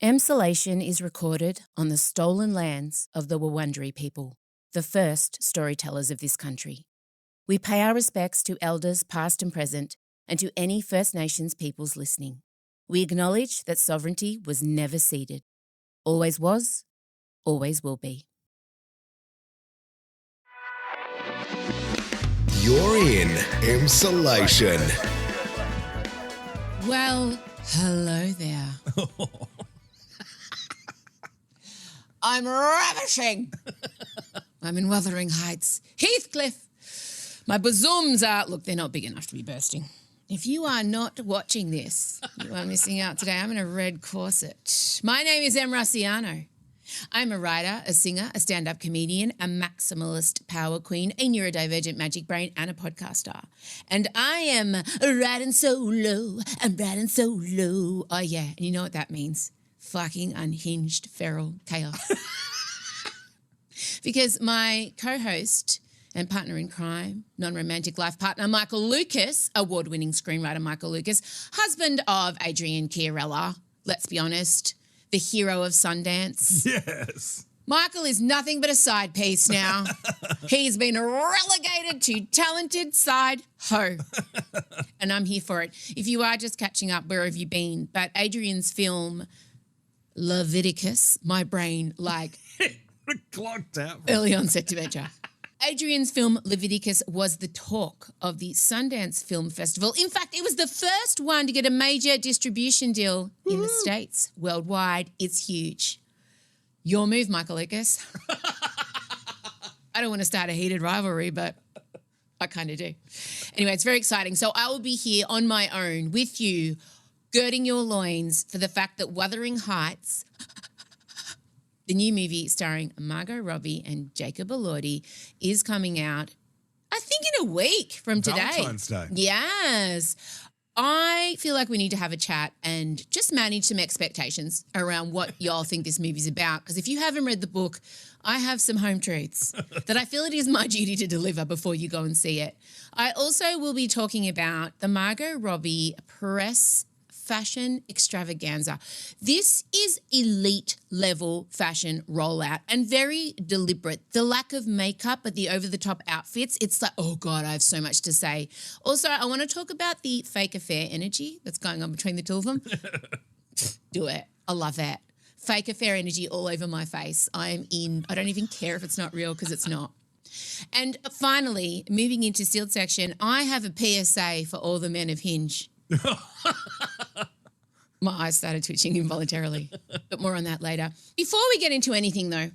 Emsolation is recorded on the stolen lands of the Wurundjeri people, the first storytellers of this country. We pay our respects to elders past and present and to any First Nations peoples listening. We acknowledge that sovereignty was never ceded. Always was, always will be. You're in Emsolation. Well, hello there. I'm ravishing. I'm in Wuthering Heights, Heathcliff. My bosoms are, look, they're not big enough to be bursting. If you are not watching this, you are missing out today. I'm in a red corset. My name is Em Russiano. I'm a writer, a singer, a stand-up comedian, a maximalist power queen, a neurodivergent magic brain, and a podcaster. And I am riding so low. I'm riding so low. Oh, yeah. And you know what that means? Fucking unhinged feral chaos. Because my co-host and partner in crime, non-romantic life partner, Michael Lucas, award-winning screenwriter Michael Lucas, husband of Adrian Chiarella, let's be honest, the hero of Sundance. Yes. Michael is nothing but a side piece now. He's been relegated to talented side ho. And I'm here for it. If you are just catching up, where have you been? But Adrian's film, Leviticus, my brain like Clocked out. early onset dementia. Adrian's film Leviticus was the talk of the Sundance Film Festival. In fact, it was the first one to get a major distribution deal in the States. Worldwide, it's huge. Your move, Michael Lucas. I don't want to start a heated rivalry, but I kind of do. Anyway, it's very exciting. So I will be here on my own with you, girding your loins for the fact that Wuthering Heights, the new movie starring Margot, Robbie and Jacob Elordi, is coming out, I think, in a week from today. Valentine's Day. Yes. I feel like we need to have a chat and just manage some expectations around what y'all think this movie's about. Because if you haven't read the book, I have some home truths that I feel it is my duty to deliver before you go and see it. I also will be talking about the Margot Robbie press fashion extravaganza. This is elite level fashion rollout and very deliberate. The lack of makeup but the over-the-top outfits, it's like, oh God, I have so much to say. Also, I want to talk about the fake affair energy that's going on between the two of them. Do it. I love that. Fake affair energy all over my face. I am in. I don't even care if it's not real because it's not. And finally, moving into sealed section, I have a PSA for all the men of Hinge. My eyes started twitching involuntarily, but more on that later. Before we get into anything, though,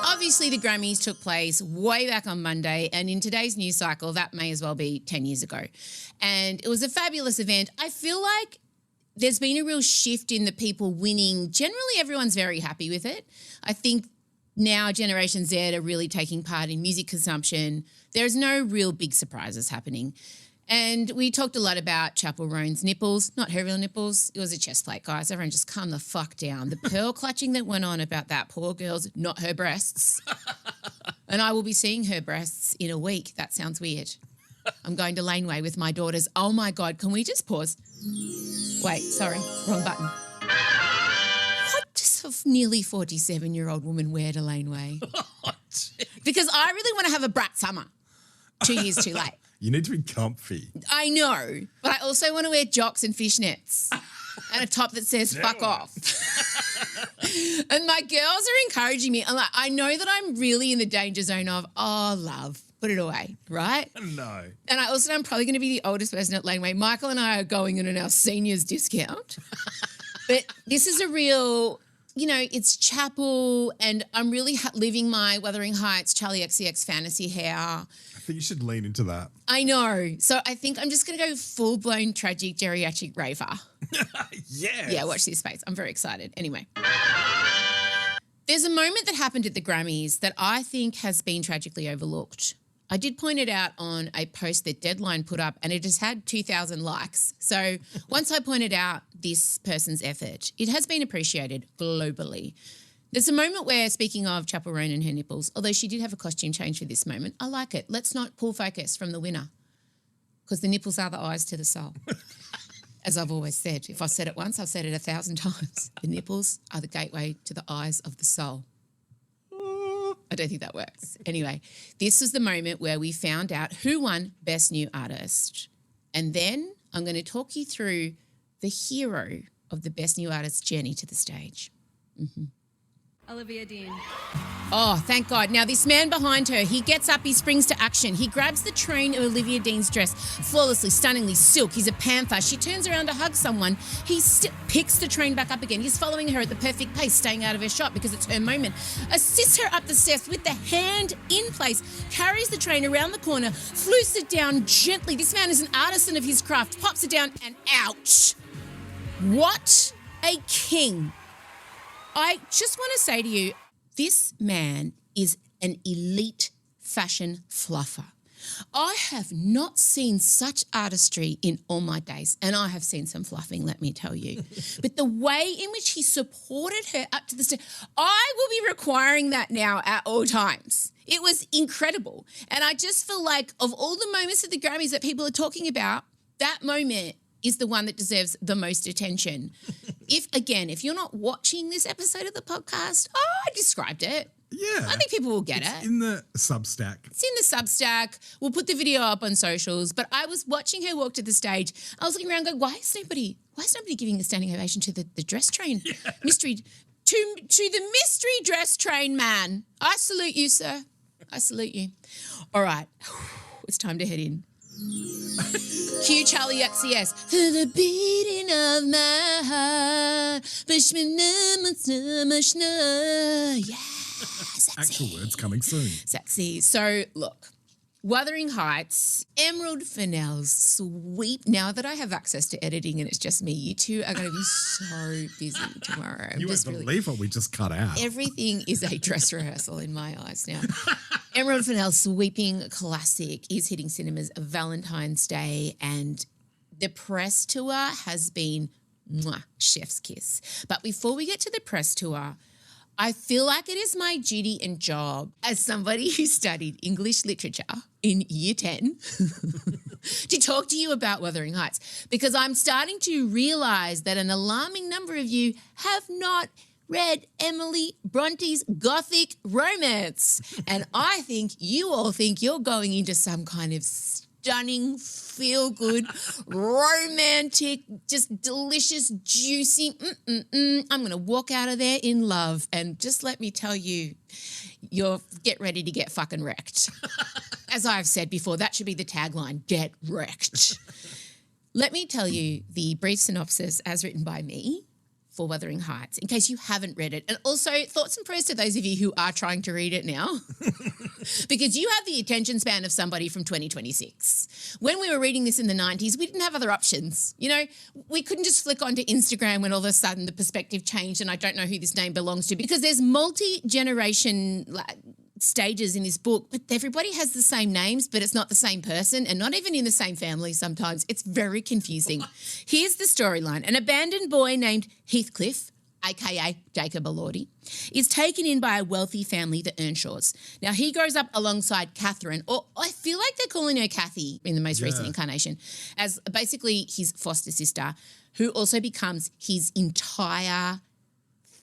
obviously the Grammys took place way back on Monday, and in today's news cycle, that may as well be 10 years ago. And it was a fabulous event. I feel like there's been a real shift in the people winning. Generally, everyone's very happy with it. I think now Generation Z are really taking part in music consumption. There's no real big surprises happening. And we talked a lot about Chappell Roan's nipples, not her real nipples. It was a chest plate, guys. Everyone just calm the fuck down. The pearl clutching that went on about that poor girl's not her breasts. And I will be seeing her breasts in a week. That sounds weird. I'm going to Laneway with my daughters. Oh, my God. Can we just pause? Wait, sorry. Wrong button. What does a nearly 47-year-old woman wear to Laneway? Because I really want to have a brat summer. 2 years too late. You need to be comfy. I know, but I also want to wear jocks and fishnets and a top that says fuck off. And my girls are encouraging me. I'm like, I know that I'm really in the danger zone of, oh, love, put it away, right? No. And I also know I'm probably going to be the oldest person at Laneway. Michael and I are going in on our seniors discount. But this is a real, you know, it's Chappell, and I'm really living my Wuthering Heights Charlie XCX fantasy here. I think you should lean into that. I know. So I think I'm just going to go full-blown tragic geriatric raver. Yes. Yeah, watch this space. I'm very excited. Anyway. There's a moment that happened at the Grammys that I think has been tragically overlooked. I did point it out on a post that Deadline put up, and it has had 2,000 likes. So once I pointed out this person's effort, it has been appreciated globally. There's a moment where, speaking of Chappell Roan and her nipples, although she did have a costume change for this moment, I like it. Let's not pull focus from the winner because the nipples are the eyes to the soul. As I've always said, if I've said it once, I've said it 1,000 times. The nipples are the gateway to the eyes of the soul. I don't think that works. Anyway, this was the moment where we found out who won Best New Artist. And then I'm going to talk you through the hero of the Best New Artist journey to the stage. Olivia Dean. Oh, thank God. Now, this man behind her, he gets up, he springs to action. He grabs the train of Olivia Dean's dress, flawlessly, stunningly silk. He's a panther. She turns around to hug someone. He picks the train back up again. He's following her at the perfect pace, staying out of her shot because it's her moment. Assists her up the steps with the hand in place, carries the train around the corner, floats it down gently. This man is an artisan of his craft, pops it down and ouch. What a king. I just want to say to you, this man is an elite fashion fluffer. I have not seen such artistry in all my days, and I have seen some fluffing, let me tell you. But the way in which he supported her up to the stage, I will be requiring that now at all times. It was incredible. And I just feel like of all the moments at the Grammys that people are talking about, that moment is the one that deserves the most attention. If you're not watching this episode of the podcast, I described it. Yeah. I think people will get it. In the Substack. It's in the Substack. We'll put the video up on socials. But I was watching her walk to the stage. I was looking around going, why is nobody giving a standing ovation to the dress train? Yeah. Mystery to the mystery dress train man. I salute you, sir. I salute you. All right. It's time to head in. Cue Charlie XCS. To the beating of my heart. Yeah, sexy. Actual words coming soon. Sexy. So, look, Wuthering Heights, Emerald Fennell's sweep. Now that I have access to editing and it's just me, you two are going to be so busy tomorrow. You won't believe what we just cut out. Everything is a dress rehearsal in my eyes now. Emerald Fennell's sweeping classic is hitting cinemas Valentine's Day, and the press tour has been chef's kiss. But before we get to the press tour, I feel like it is my duty and job as somebody who studied English literature in year 10 to talk to you about Wuthering Heights, because I'm starting to realise that an alarming number of you have not read Emily Bronte's gothic romance. And I think you all think you're going into some kind of stunning, feel-good, romantic, just delicious, juicy, I'm going to walk out of there in love. And just let me tell you, get ready to get fucking wrecked. As I've said before, that should be the tagline, get wrecked. Let me tell you the brief synopsis as written by me for Wuthering Heights, in case you haven't read it. And also, thoughts and prayers to those of you who are trying to read it now, because you have the attention span of somebody from 2026. When we were reading this in the 90s, we didn't have other options. You know, we couldn't just flick onto Instagram when all of a sudden the perspective changed and I don't know who this name belongs to, because there's multi-generation stages in this book, but everybody has the same names, but it's not the same person and not even in the same family sometimes. It's very confusing. Here's the storyline. An abandoned boy named Heathcliff, aka Jacob Elordi, is taken in by a wealthy family, the Earnshaws. Now, he grows up alongside Catherine, or I feel like they're calling her Kathy in the most recent incarnation, as basically his foster sister, who also becomes his entire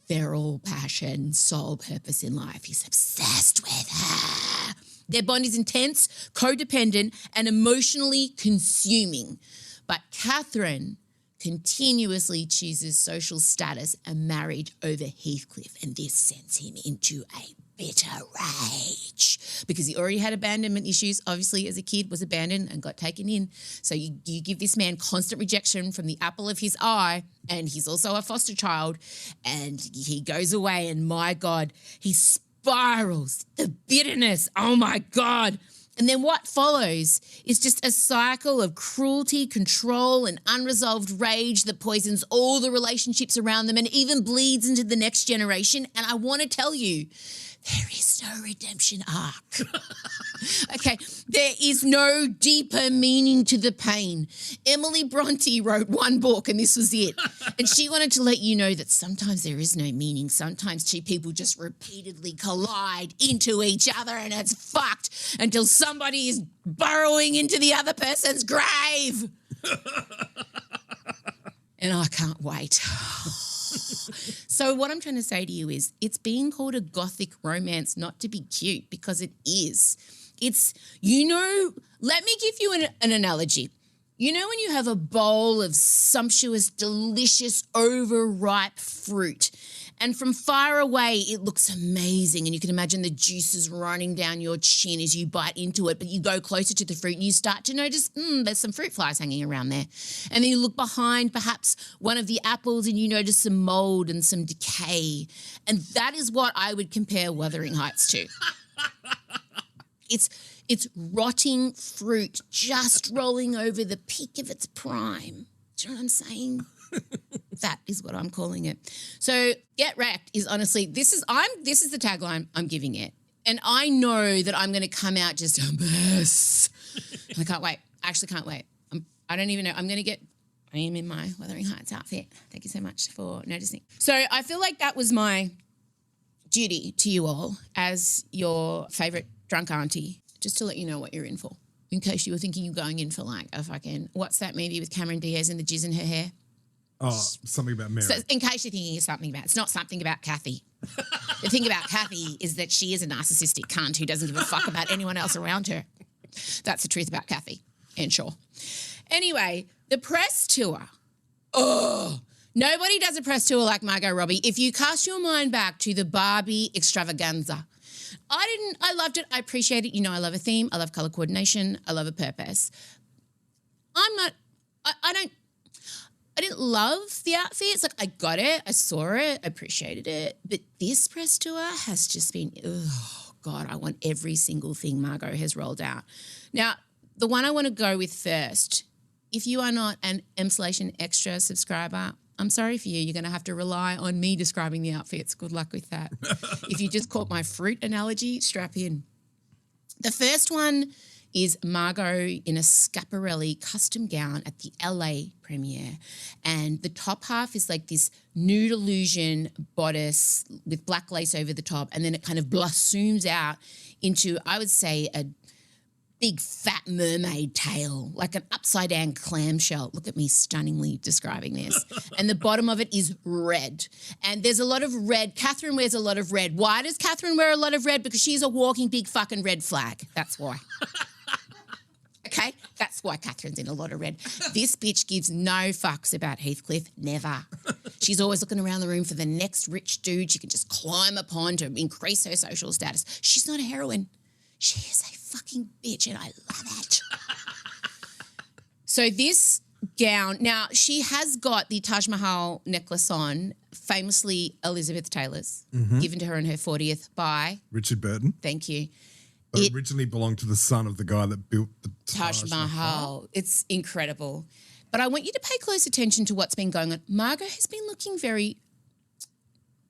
feral passion, sole purpose in life. He's obsessed with her. Their bond is intense, codependent, and emotionally consuming. But Catherine continuously chooses social status and marriage over Heathcliff, and this sends him into a bitter rage because he already had abandonment issues. Obviously, as a kid, was abandoned and got taken in. So you give this man constant rejection from the apple of his eye, and he's also a foster child, and he goes away, and my God, he spirals. The bitterness, oh my God. And then what follows is just a cycle of cruelty, control, and unresolved rage that poisons all the relationships around them and even bleeds into the next generation. And I want to tell you, there is no redemption arc. Okay, there is no deeper meaning to the pain. Emily Bronte wrote one book and this was it. And she wanted to let you know that sometimes there is no meaning. Sometimes two people just repeatedly collide into each other and it's fucked until somebody is burrowing into the other person's grave. And I can't wait. So what I'm trying to say to you is it's being called a gothic romance not to be cute, because it is. It's, let me give you an analogy. You know when you have a bowl of sumptuous, delicious, overripe fruit, and from far away it looks amazing, and you can imagine the juices running down your chin as you bite into it, but you go closer to the fruit and you start to notice there's some fruit flies hanging around there. And then you look behind perhaps one of the apples and you notice some mould and some decay. And that is what I would compare Wuthering Heights to. It's rotting fruit just rolling over the peak of its prime. Do you know what I'm saying? That is what I'm calling it. So Get Wrecked is honestly, this is the tagline I'm giving it. And I know that I'm going to come out just a mess. I can't wait. I actually can't wait. I don't even know. I am in my Wuthering Heights outfit. Thank you so much for noticing. So I feel like that was my duty to you all as your favourite drunk auntie, just to let you know what you're in for, in case you were thinking you're going in for like a fucking, what's that movie with Cameron Diaz and the jizz in her hair? Oh, something about Mary. So in case you're thinking it's not something about Kathy. The thing about Kathy is that she is a narcissistic cunt who doesn't give a fuck about anyone else around her. That's the truth about Kathy, and sure. Anyway, the press tour. Oh, nobody does a press tour like Margot Robbie. If you cast your mind back to the Barbie extravaganza, I loved it. I appreciate it. I love a theme. I love colour coordination. I love a purpose. I didn't love the outfits. Like, I got it. I saw it. I appreciated it. But this press tour has just been, oh, God, I want every single thing Margot has rolled out. Now, the one I want to go with first, if you are not an Emsolation Extra subscriber, I'm sorry for you. You're going to have to rely on me describing the outfits. Good luck with that. If you just caught my fruit analogy, strap in. The first one is Margot in a Schiaparelli custom gown at the LA premiere. And the top half is like this nude illusion bodice with black lace over the top. And then it kind of blossoms out into, I would say, a big fat mermaid tail, like an upside down clamshell. Look at me stunningly describing this. And the bottom of it is red. And there's a lot of red. Catherine wears a lot of red. Why does Catherine wear a lot of red? Because she's a walking big fucking red flag. That's why. Okay? That's why Catherine's in a lot of red. This bitch gives no fucks about Heathcliff. Never. She's always looking around the room for the next rich dude she can just climb upon to increase her social status. She's not a heroine. She is a fucking bitch, and I love it. So this gown, now she has got the Taj Mahal necklace on, famously Elizabeth Taylor's, given to her on her 40th by Richard Burton. Thank you. But it originally belonged to the son of the guy that built the Taj Mahal. It's incredible. But I want you to pay close attention to what's been going on. Margot has been looking very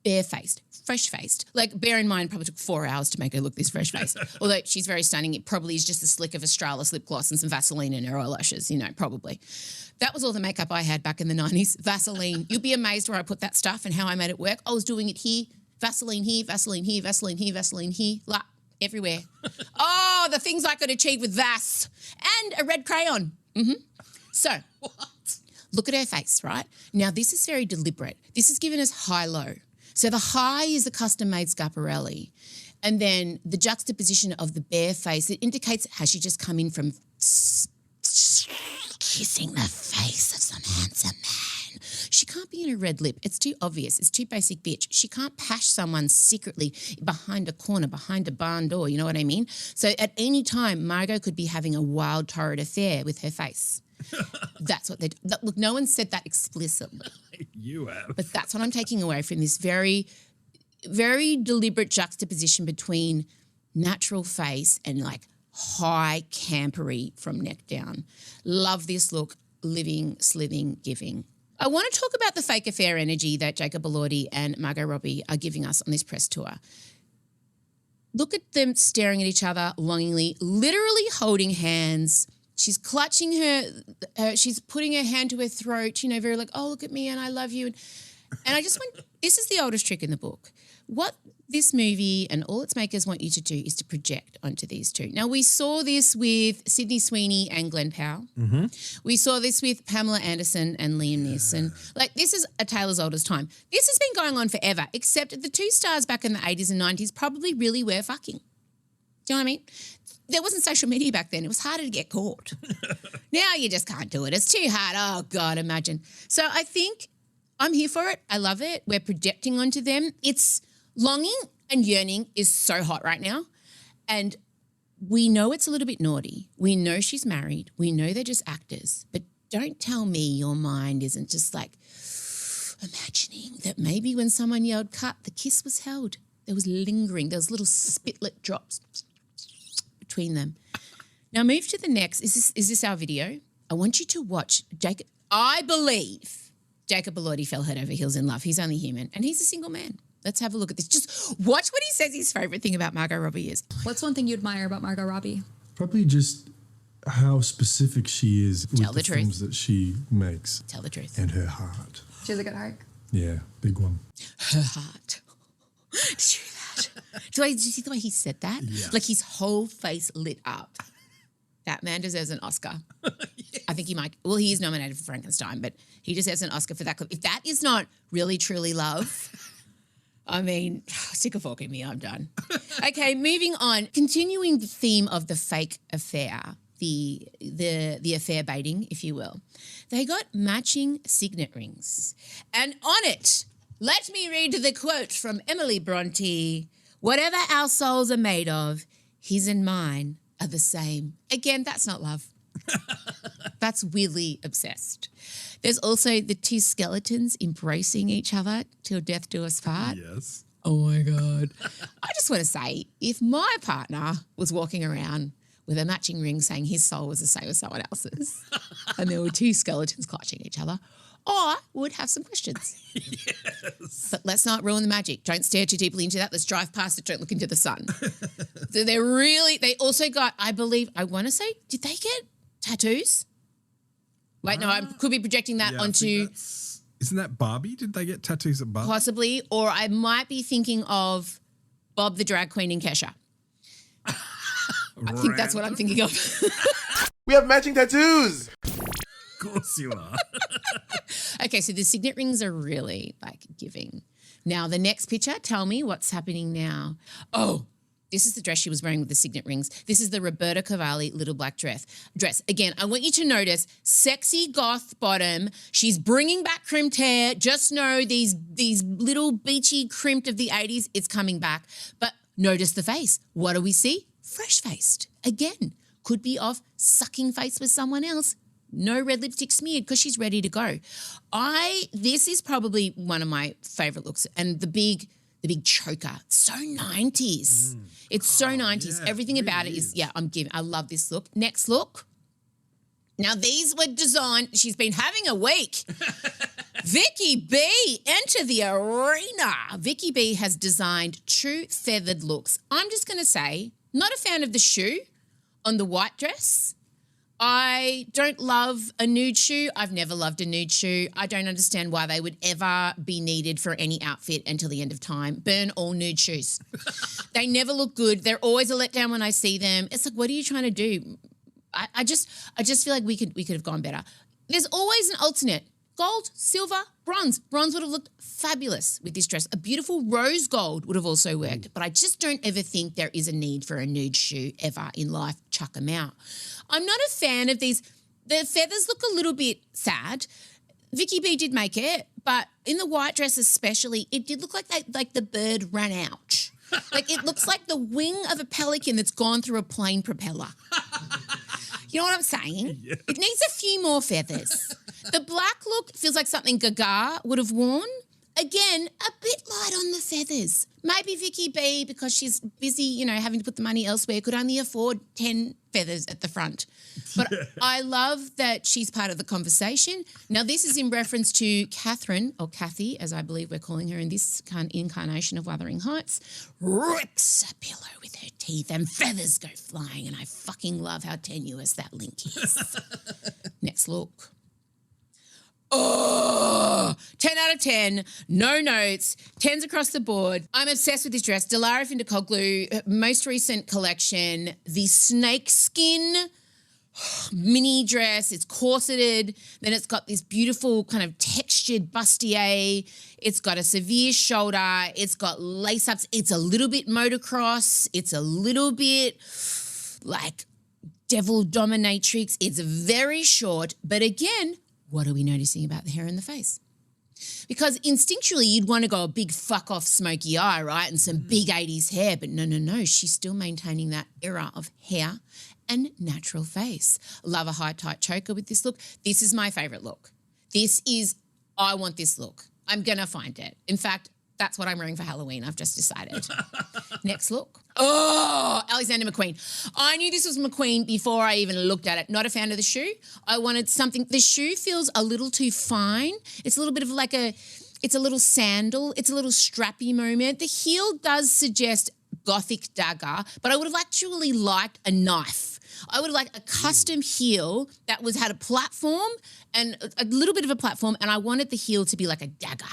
bare-faced, fresh-faced. Like, bear in mind, probably took 4 hours to make her look this fresh-faced. Although she's very stunning. It probably is just a slick of Australis lip gloss and some Vaseline in her eyelashes, probably. That was all the makeup I had back in the 90s. Vaseline. You'd be amazed where I put that stuff and how I made it work. I was doing it here, Vaseline here, Vaseline here, Vaseline here, Vaseline here, like everywhere. Oh, the things I could achieve with Vas. And a red crayon. So, look at her face, right? Now, this is very deliberate. This is given as high-low. So the high is a custom-made Schiaparelli. And then the juxtaposition of the bare face, it indicates has she just come in from kissing the face of some handsome man. She can't be in a red lip. It's too obvious. It's too basic bitch. She can't pash someone secretly behind a corner, behind a barn door, you know what I mean? So at any time, Margot could be having a wild, torrid affair with her face. That's what look, no one said that explicitly. You have. But that's what I'm taking away from this very, very deliberate juxtaposition between natural face and like high campery from neck down. Love this look, living, sliving, giving. I want to talk about the fake affair energy that Jacob Elordi and Margot Robbie are giving us on this press tour. Look at them staring at each other longingly, literally holding hands. She's clutching her, she's putting her hand to her throat, very like, oh, look at me and I love you. And I just went, this is the oldest trick in the book. What this movie and all its makers want you to do is to project onto these two. Now, we saw this with Sydney Sweeney and Glenn Powell. Mm-hmm. We saw this with Pamela Anderson and Liam Neeson. Like, this is a tale as old as time. This has been going on forever, except the two stars back in the 80s and 90s probably really were fucking. Do you know what I mean? There wasn't social media back then. It was harder to get caught. Now you just can't do it. It's too hard. Oh, God, imagine. So I think I'm here for it. I love it. We're projecting onto them. It's longing and yearning is so hot right now. And we know it's a little bit naughty. We know she's married. We know they're just actors. But don't tell me your mind isn't just like imagining that maybe when someone yelled cut, the kiss was held. There was lingering. There was little spitlet drops between them. Now move to the next. Is this our video? I want you to watch Jacob. I believe Jacob Elordi fell head over heels in love. He's only human and he's a single man. Let's have a look at this. Just watch what he says his favourite thing about Margot Robbie is. What's one thing you admire about Margot Robbie? Probably just how specific she is with Tell the truth. films that she makes. Tell the truth. And her heart. She has a good heart. Yeah, big one. Her heart. Did you hear that? Did you see the way he said that? Yeah. Like his whole face lit up. That man deserves an Oscar. Yes. I think he might. Well, he is nominated for Frankenstein, but he deserves an Oscar for that clip. If that is not really, truly love, I mean, stick a fork in me, I'm done. Okay, moving on. Continuing the theme of the fake affair, the affair baiting, if you will. They got matching signet rings. And on it, let me read the quote from Emily Bronte. Whatever our souls are made of, his and mine are the same. Again, that's not love. That's weirdly obsessed. There's also the two skeletons embracing each other till death do us part. Yes. Oh, my God. I just want to say, if my partner was walking around with a matching ring saying his soul was the same as someone else's and there were two skeletons clutching each other, I would have some questions. Yes. But let's not ruin the magic. Don't stare too deeply into that. Let's drive past it. Don't look into the sun. So they also got, I want to say, did they get tattoos? Wait, no, I could be projecting that onto... Isn't that Barbie? Did they get tattoos at Barbie? Possibly, or I might be thinking of Bob the drag queen in Kesha. I think that's what I'm thinking of. We have matching tattoos. Of course you are. Okay, so the signet rings are really like giving. Now, the next picture, tell me what's happening now. Oh, this is the dress she was wearing with the signet rings. This is the Roberta Cavalli little black dress. Again, I want you to notice sexy goth bottom. She's bringing back crimped hair. Just know these little beachy crimped of the 80s, it's coming back. But notice the face. What do we see? Fresh-faced. Again, could be off sucking face with someone else. No red lipstick smeared because she's ready to go. This is probably one of my favourite looks. And the big choker. So 90s. It's so 90s. Yeah, Everything it about really it is, is. I love this look. Next look. Now, these were designed, she's been having a week. Vicky B, enter the arena. Vicky B has designed true feathered looks. I'm just going to say, not a fan of the shoe on the white dress. I don't love a nude shoe. I've never loved a nude shoe. I don't understand why they would ever be needed for any outfit until the end of time. Burn all nude shoes. They never look good. They're always a letdown when I see them. It's like, what are you trying to do? I just feel like we could have gone better. There's always an alternate. Gold, silver, bronze. Bronze would have looked fabulous with this dress. A beautiful rose gold would have also worked. But I just don't ever think there is a need for a nude shoe ever in life. Chuck them out. I'm not a fan of these. The feathers look a little bit sad. Vicky B did make it, but in the white dress especially, it did look like the bird ran out. Like it looks like the wing of a pelican that's gone through a plane propeller. You know what I'm saying? Yeah. It needs a few more feathers. The black look feels like something Gaga would have worn. Again, a bit light on the feathers. Maybe Vicky B, because she's busy, having to put the money elsewhere, could only afford 10 feathers at the front. But I love that she's part of the conversation. Now, this is in reference to Catherine, or Kathy, as I believe we're calling her in this incarnation of Wuthering Heights, rips a pillow with her teeth and feathers go flying, and I fucking love how tenuous that link is. Next look. Oh, 10 out of 10, no notes, 10s across the board. I'm obsessed with this dress. Dilara Findakoglu, most recent collection, the snake skin mini dress. It's corseted. Then it's got this beautiful kind of textured bustier. It's got a severe shoulder. It's got lace-ups. It's a little bit motocross. It's a little bit like devil dominatrix. It's very short. But again, what are we noticing about the hair and the face? Because instinctually you'd want to go a big fuck off smoky eye, right? And some big 80s hair. But no. She's still maintaining that era of hair and natural face. Love a high tight choker with this look. This is my favourite look. I want this look. I'm going to find it. In fact, that's what I'm wearing for Halloween. I've just decided. Next look. Oh, Alexander McQueen. I knew this was McQueen before I even looked at it. Not a fan of the shoe. I wanted something. The shoe feels a little too fine. It's a little bit of like it's a little sandal. It's a little strappy moment. The heel does suggest gothic dagger, but I would have actually liked a knife. I would have liked a custom heel that had a platform and a little bit of a platform, and I wanted the heel to be like a dagger.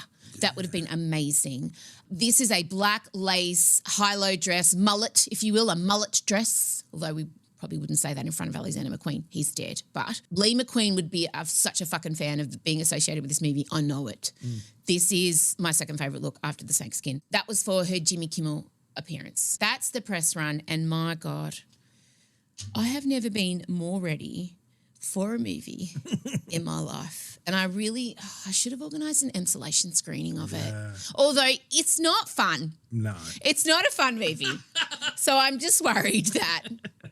That would have been amazing. This is a black lace high-low dress, mullet, if you will, a mullet dress, although we probably wouldn't say that in front of Alexander McQueen. He's dead. But Lee McQueen would be such a fucking fan of being associated with this movie. I know it. This is my second favourite look after the snake skin. That was for her Jimmy Kimmel appearance. That's the press run, and my God, I have never been more ready for a movie in my life. And I should have organised an Emsolation screening of it. Although it's not fun. No. It's not a fun movie. So I'm just worried that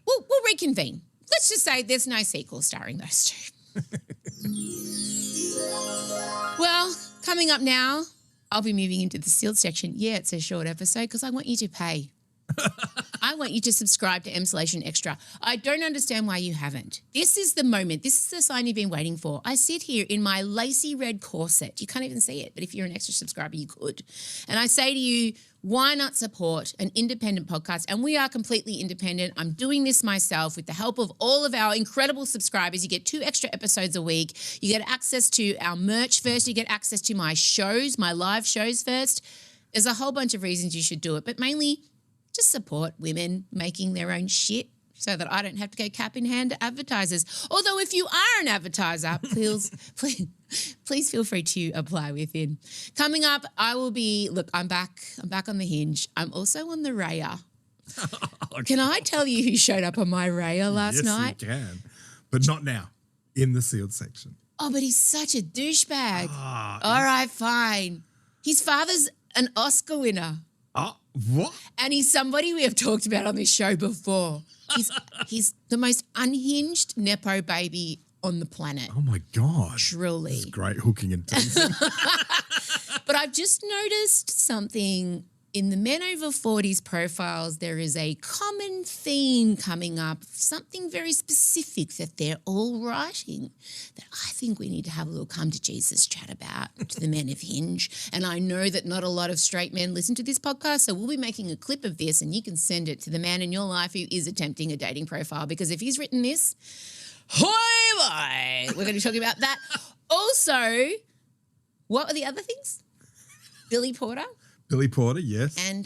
we'll reconvene. Let's just say there's no sequel starring those two. Well, coming up now, I'll be moving into the sealed section. Yeah, it's a short episode because I want you to pay. I want you to subscribe to Emsolation Extra. I don't understand why you haven't. This is the moment. This is the sign you've been waiting for. I sit here in my lacy red corset. You can't even see it, but if you're an extra subscriber, you could. And I say to you, why not support an independent podcast? And we are completely independent. I'm doing this myself with the help of all of our incredible subscribers. You get 2 extra episodes a week. You get access to our merch first. You get access to my shows, my live shows first. There's a whole bunch of reasons you should do it, but mainly just support women making their own shit so that I don't have to go cap in hand to advertisers. Although if you are an advertiser, please feel free to apply within. Coming up, I'm back on the Hinge. I'm also on the Raya. Can I tell you who showed up on my Raya last night? Yes, you can. But not now, in the sealed section. Oh, but he's such a douchebag. All right, fine. His father's an Oscar winner. What? And he's somebody we have talked about on this show before. He's the most unhinged Nepo baby on the planet. Oh, my God. Truly. It's great hooking and teasing. But I've just noticed something in the men over 40s profiles. There is a common theme coming up, something very specific that they're all writing that I think we need to have a little come to Jesus chat about to the men of Hinge. And I know that not a lot of straight men listen to this podcast, so we'll be making a clip of this and you can send it to the man in your life who is attempting a dating profile, because if he's written this, hoi boy, we're going to be talking about that. Also, what were the other things? Billy Porter. Billy Porter, yes. And,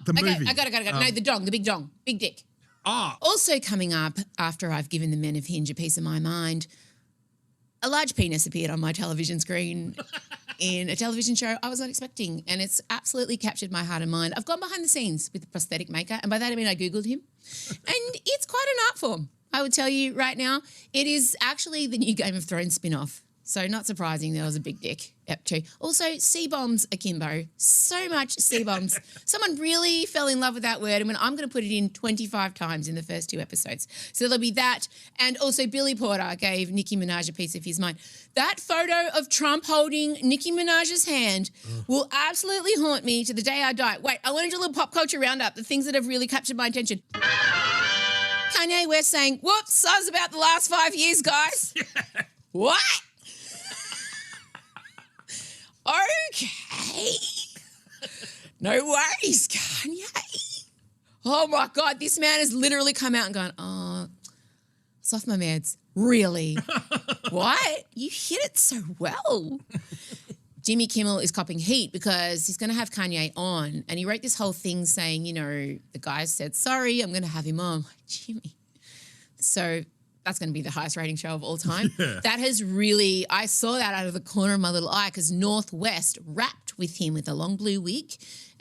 the movie. I got it. No, the big dong, big dick. Also coming up, after I've given the men of Hinge a piece of my mind, a large penis appeared on my television screen in a television show I was not expecting, and it's absolutely captured my heart and mind. I've gone behind the scenes with the prosthetic maker, and by that I mean I Googled him, and it's quite an art form, I would tell you right now. It is actually the new Game of Thrones spin-off. So not surprising there was a big dick up too. Also, C-bombs akimbo. So much C-bombs. Someone really fell in love with that word, and I'm going to put it in 25 times in the first 2 episodes. So there'll be that. And also Billy Porter gave Nicki Minaj a piece of his mind. That photo of Trump holding Nicki Minaj's hand will absolutely haunt me to the day I die. Wait, I want to do a little pop culture roundup, the things that have really captured my attention. Kanye West saying, whoops, that was about the last 5 years, guys. What? Okay. No worries, Kanye. Oh, my God. This man has literally come out and gone, it's off my meds. Really? What? You hit it so well. Jimmy Kimmel is copping heat because he's going to have Kanye on, and he wrote this whole thing saying, the guy said, sorry, I'm going to have him on. I'm like, Jimmy. So that's going to be the highest rating show of all time. Yeah. That has really, I saw that out of the corner of my little eye because Northwest rapped with him with a long blue wig,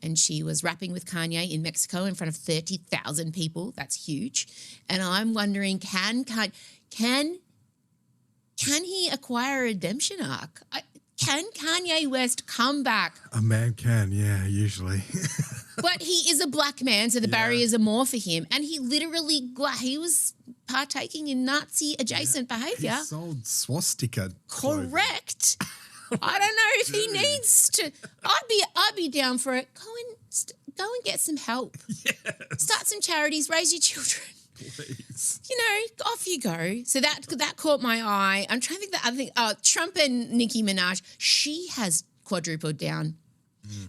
and she was rapping with Kanye in Mexico in front of 30,000 people. That's huge. And I'm wondering, can he acquire a redemption arc? Can Kanye West come back? A man can, yeah, usually. But he is a black man, so the barriers are more for him. And he literally, he was partaking in Nazi-adjacent behaviour. He sold swastika clothing. Correct. I don't know if he needs to. I'd be down for it. Go and get some help. Yes. Start some charities, raise your children. Please. Off you go. So that caught my eye. I'm trying to think that other thing. Trump and Nicki Minaj, she has quadrupled down.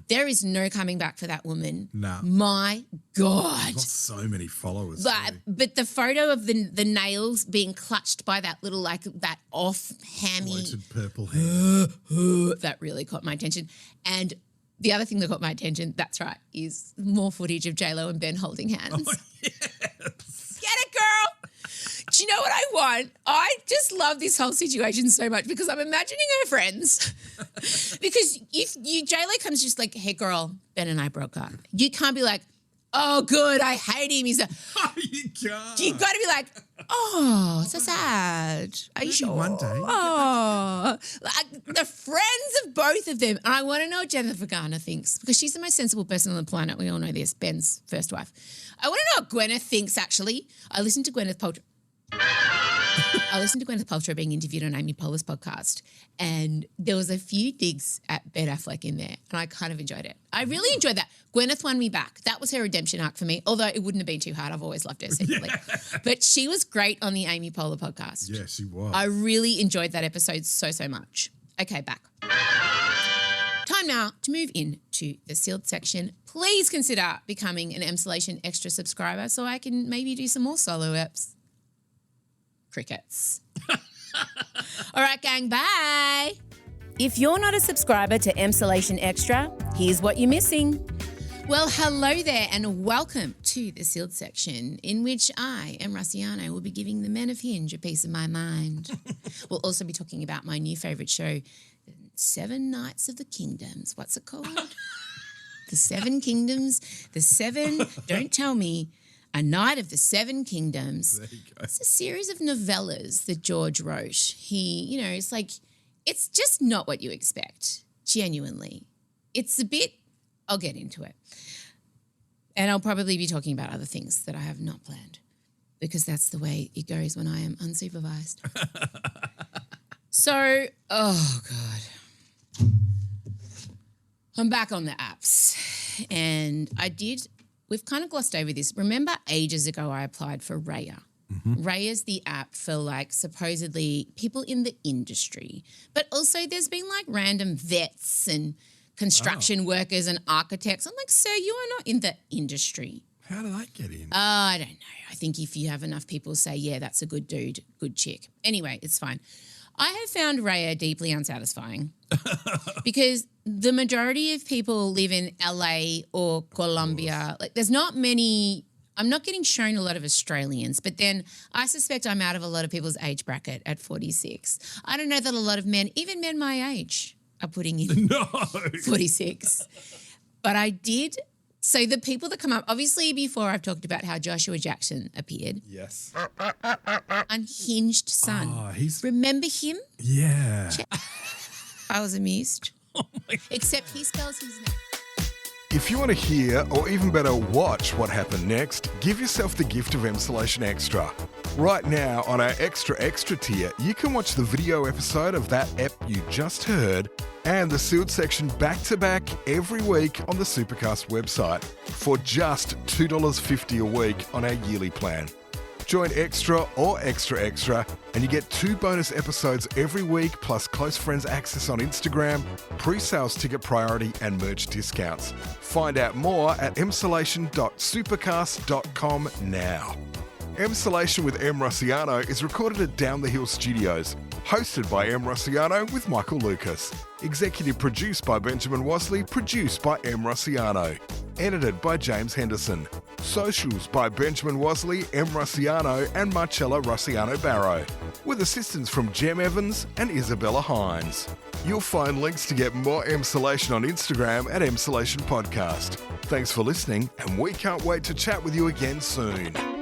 There is no coming back for that woman. No. My God. She's got so many followers. But the photo of the nails being clutched by that little, that off hammy. Bloated purple hair. That really caught my attention. And the other thing that caught my attention, that's right, is more footage of J-Lo and Ben holding hands. Oh, yes. Get it, girl. Do you know what I want? I just love this whole situation so much because I'm imagining her friends. Because if J-Lo comes just like, hey, girl, Ben and I broke up. You can't be like, oh, good, I hate him. He's you can't. You got to be like, oh, so sad. Are you sure? One day. Oh, the friends of both of them. And I want to know what Jennifer Garner thinks because she's the most sensible person on the planet. We all know this, Ben's first wife. I want to know what Gwyneth thinks, actually. I listened to Gwyneth Paltrow being interviewed on Amy Poehler's podcast, and there was a few digs at Ben Affleck in there, and I kind of enjoyed it. I really enjoyed that. Gwyneth won me back. That was her redemption arc for me, although it wouldn't have been too hard. I've always loved her secretly. Yeah. But she was great on the Amy Poehler podcast. Yeah, she was. I really enjoyed that episode so much. Okay, back. Time now to move into the sealed section. Please consider becoming an Emsolation Extra subscriber so I can maybe do some more solo eps. Crickets. All right, gang, bye. If you're not a subscriber to Emsolation Extra, here's what you're missing. Well, hello there and welcome to the sealed section in which I, Em Rusciano, will be giving the men of Hinge a piece of my mind. We'll also be talking about my new favourite show, 7 Nights of the Kingdoms. What's it called? The 7 Kingdoms. The 7, don't tell me, A Night of the 7 Kingdoms. There you go. It's a series of novellas that George wrote. He, it's like, it's just not what you expect, genuinely. It's a bit, I'll get into it. And I'll probably be talking about other things that I have not planned because that's the way it goes when I am unsupervised. So, oh God. I'm back on the apps and we've kind of glossed over this. Remember ages ago I applied for Raya. Mm-hmm. Raya's the app for supposedly people in the industry. But also there's been random vets and construction workers and architects. I'm like, sir, you are not in the industry. How did that get in? I don't know. I think if you have enough people say, yeah, that's a good dude, good chick. Anyway, it's fine. I have found Raya deeply unsatisfying because the majority of people live in LA or Colombia. There's not many, I'm not getting shown a lot of Australians, but then I suspect I'm out of a lot of people's age bracket at 46. I don't know that a lot of men, even men my age, are putting in 46. But I did. So the people that come up, obviously before I've talked about how Joshua Jackson appeared. Yes. Unhinged son. Oh, remember him? Yeah. I was amused. Oh my God. Except he spells his name. If you want to hear, or even better, watch what happened next, give yourself the gift of Emsolation Extra. Right now, on our Extra tier, you can watch the video episode of that ep you just heard and the sealed section back-to-back every week on the Supercast website for just $2.50 a week on our yearly plan. Join Extra or Extra, and you get 2 bonus episodes every week, plus close friends access on Instagram, pre-sales ticket priority, and merch discounts. Find out more at emsolation.supercast.com now. Emsolation with Em Rusciano is recorded at Down the Hill Studios. Hosted by M. Rossiano with Michael Lucas. Executive produced by Benjamin Wasley, produced by M. Rossiano. Edited by James Henderson. Socials by Benjamin Wasley, M. Rossiano and Marcella Rossiano Barrow. With assistance from Jem Evans and Isabella Hines. You'll find links to get more Emsolation on Instagram at Emsolation Podcast. Thanks for listening, and we can't wait to chat with you again soon.